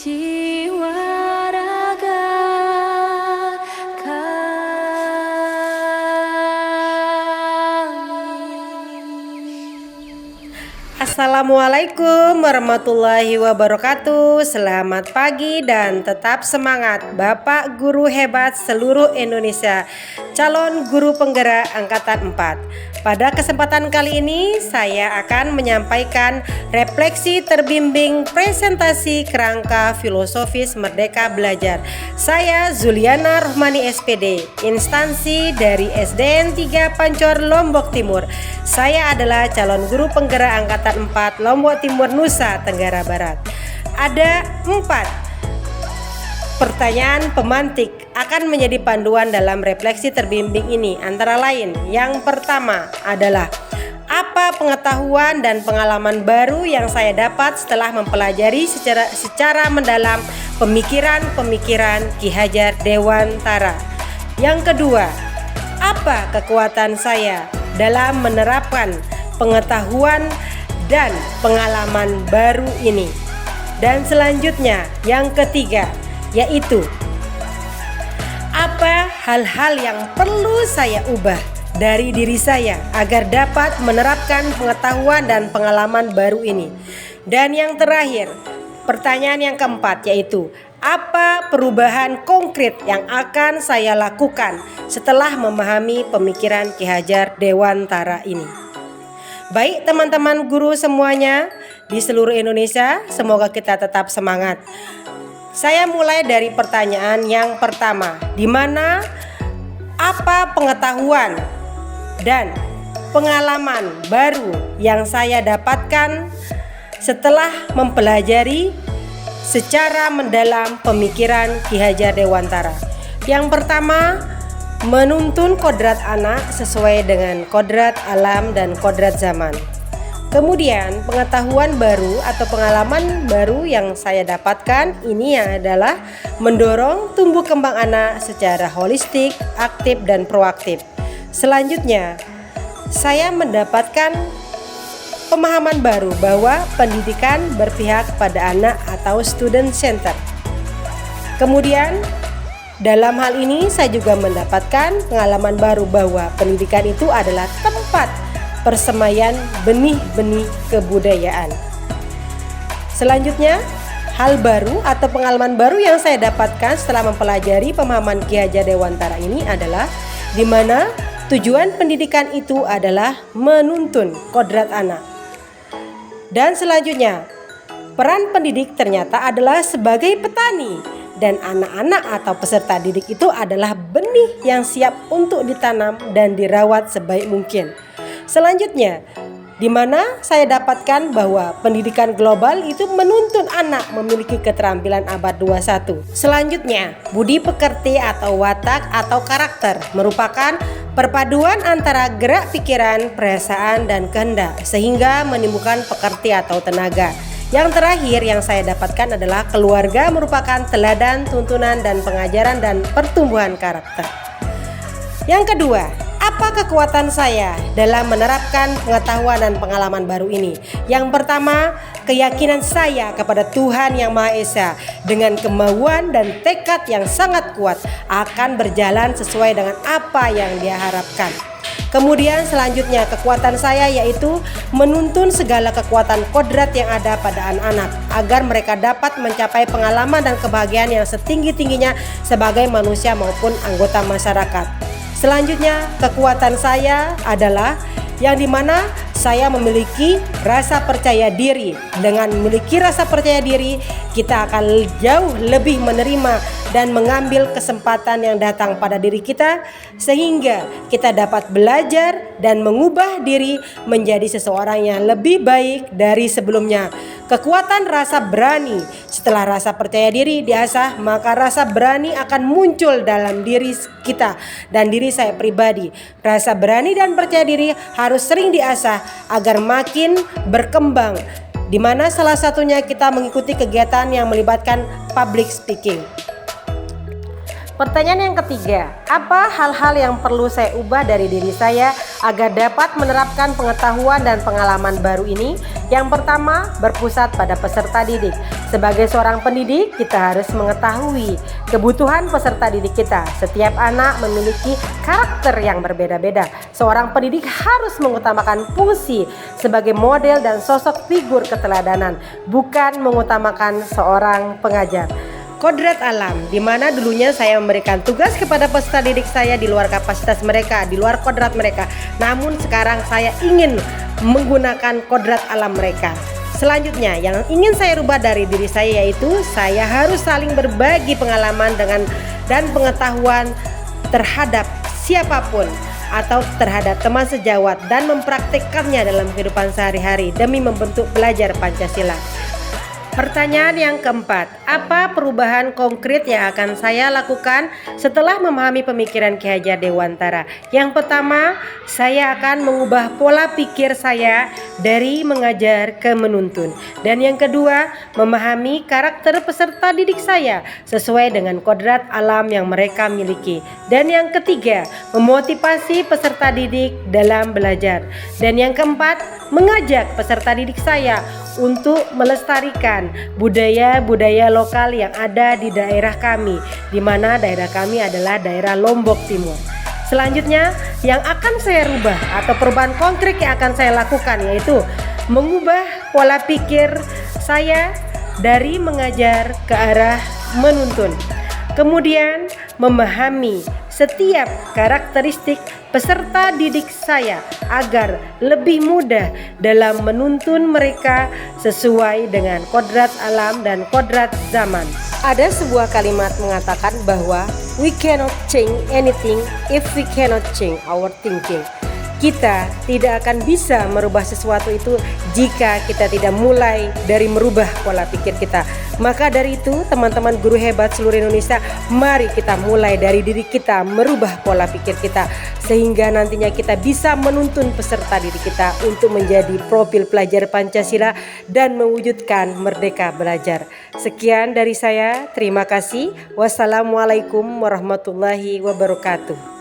jiwa raga kami. Assalamualaikum warahmatullahi wabarakatuh. Selamat pagi dan tetap semangat Bapak Guru hebat seluruh Indonesia, calon guru penggerak angkatan 4. Pada kesempatan kali ini saya akan menyampaikan refleksi terbimbing presentasi kerangka filosofis Merdeka Belajar. Saya Zuliana Rohmani SPD, instansi dari SDN 3 Pancor Lombok Timur. Saya adalah calon guru penggerak angkatan 4 Lombok Timur, Nusa Tenggara Barat. Ada 4 pertanyaan pemantik akan menjadi panduan dalam refleksi terbimbing ini. Antara lain, yang pertama adalah apa pengetahuan dan pengalaman baru yang saya dapat setelah mempelajari secara mendalam pemikiran Ki Hajar Dewantara. Yang kedua, apa kekuatan saya dalam menerapkan pengetahuan dan pengalaman baru ini. Dan selanjutnya, yang ketiga, yaitu apa hal-hal yang perlu saya ubah dari diri saya agar dapat menerapkan pengetahuan dan pengalaman baru ini. Dan yang terakhir, pertanyaan yang keempat, yaitu apa perubahan konkret yang akan saya lakukan setelah memahami pemikiran Ki Hajar Dewantara ini. Baik teman-teman guru semuanya di seluruh Indonesia, semoga kita tetap semangat. Saya mulai dari pertanyaan yang pertama, di mana apa pengetahuan dan pengalaman baru yang saya dapatkan setelah mempelajari secara mendalam pemikiran Ki Hajar Dewantara. Yang pertama, menuntun kodrat anak sesuai dengan kodrat alam dan kodrat zaman. Kemudian pengetahuan baru atau pengalaman baru yang saya dapatkan ini adalah mendorong tumbuh kembang anak secara holistik, aktif dan proaktif. Selanjutnya, saya mendapatkan pemahaman baru bahwa pendidikan berpihak pada anak atau student center. Kemudian dalam hal ini saya juga mendapatkan pengalaman baru bahwa pendidikan itu adalah tempat persemaian benih-benih kebudayaan. Selanjutnya, hal baru atau pengalaman baru yang saya dapatkan setelah mempelajari pemahaman Ki Hajar Dewantara ini adalah di mana tujuan pendidikan itu adalah menuntun kodrat anak. Dan selanjutnya, peran pendidik ternyata adalah sebagai petani dan anak-anak atau peserta didik itu adalah benih yang siap untuk ditanam dan dirawat sebaik mungkin. Selanjutnya, di mana saya dapatkan bahwa pendidikan global itu menuntun anak memiliki keterampilan abad 21. Selanjutnya, budi pekerti atau watak atau karakter merupakan perpaduan antara gerak pikiran, perasaan, dan kehendak sehingga menimbulkan pekerti atau tenaga. Yang terakhir yang saya dapatkan adalah keluarga merupakan teladan, tuntunan, dan pengajaran dan pertumbuhan karakter. Yang kedua, apa kekuatan saya dalam menerapkan pengetahuan dan pengalaman baru ini? Yang pertama, keyakinan saya kepada Tuhan Yang Maha Esa dengan kemauan dan tekad yang sangat kuat akan berjalan sesuai dengan apa yang Dia harapkan. Kemudian selanjutnya kekuatan saya yaitu menuntun segala kekuatan kodrat yang ada pada anak-anak agar mereka dapat mencapai pengalaman dan kebahagiaan yang setinggi-tingginya sebagai manusia maupun anggota masyarakat. Selanjutnya, kekuatan saya adalah yang dimana saya memiliki rasa percaya diri. Dengan memiliki rasa percaya diri, kita akan jauh lebih menerima dan mengambil kesempatan yang datang pada diri kita sehingga kita dapat belajar dan mengubah diri menjadi seseorang yang lebih baik dari sebelumnya. Kekuatan rasa berani. Setelah rasa percaya diri diasah, maka rasa berani akan muncul dalam diri kita dan diri saya pribadi. Rasa berani dan percaya diri harus sering diasah agar makin berkembang, di mana salah satunya kita mengikuti kegiatan yang melibatkan public speaking. Pertanyaan yang ketiga, apa hal-hal yang perlu saya ubah dari diri saya agar dapat menerapkan pengetahuan dan pengalaman baru ini? Yang pertama, berpusat pada peserta didik. Sebagai seorang pendidik, kita harus mengetahui kebutuhan peserta didik kita. Setiap anak memiliki karakter yang berbeda-beda. Seorang pendidik harus mengutamakan fungsi sebagai model dan sosok figur keteladanan, bukan mengutamakan seorang pengajar. Kodrat alam, di mana dulunya saya memberikan tugas kepada peserta didik saya di luar kapasitas mereka, di luar kodrat mereka. Namun sekarang saya ingin menggunakan kodrat alam mereka. Selanjutnya yang ingin saya rubah dari diri saya yaitu saya harus saling berbagi pengalaman dan pengetahuan terhadap siapapun atau terhadap teman sejawat dan mempraktikkannya dalam kehidupan sehari-hari demi membentuk belajar Pancasila. Pertanyaan yang keempat, apa perubahan konkret yang akan saya lakukan setelah memahami pemikiran Ki Hajar Dewantara? Yang pertama, saya akan mengubah pola pikir saya dari mengajar ke menuntun. Dan yang kedua, memahami karakter peserta didik saya sesuai dengan kodrat alam yang mereka miliki. Dan yang ketiga, memotivasi peserta didik dalam belajar. Dan yang keempat, mengajak peserta didik saya untuk melestarikan budaya-budaya lokal yang ada di daerah kami, di mana daerah kami adalah daerah Lombok Timur. Selanjutnya yang akan saya rubah atau perubahan konkret yang akan saya lakukan yaitu mengubah pola pikir saya dari mengajar ke arah menuntun. Kemudian memahami setiap karakteristik peserta didik saya agar lebih mudah dalam menuntun mereka sesuai dengan kodrat alam dan kodrat zaman. Ada sebuah kalimat mengatakan bahwa we cannot change anything if we cannot change our thinking. Kita tidak akan bisa merubah sesuatu itu jika kita tidak mulai dari merubah pola pikir kita. Maka dari itu teman-teman guru hebat seluruh Indonesia, mari kita mulai dari diri kita merubah pola pikir kita sehingga nantinya kita bisa menuntun peserta didik kita untuk menjadi profil pelajar Pancasila dan mewujudkan merdeka belajar. Sekian dari saya, terima kasih. Wassalamualaikum warahmatullahi wabarakatuh.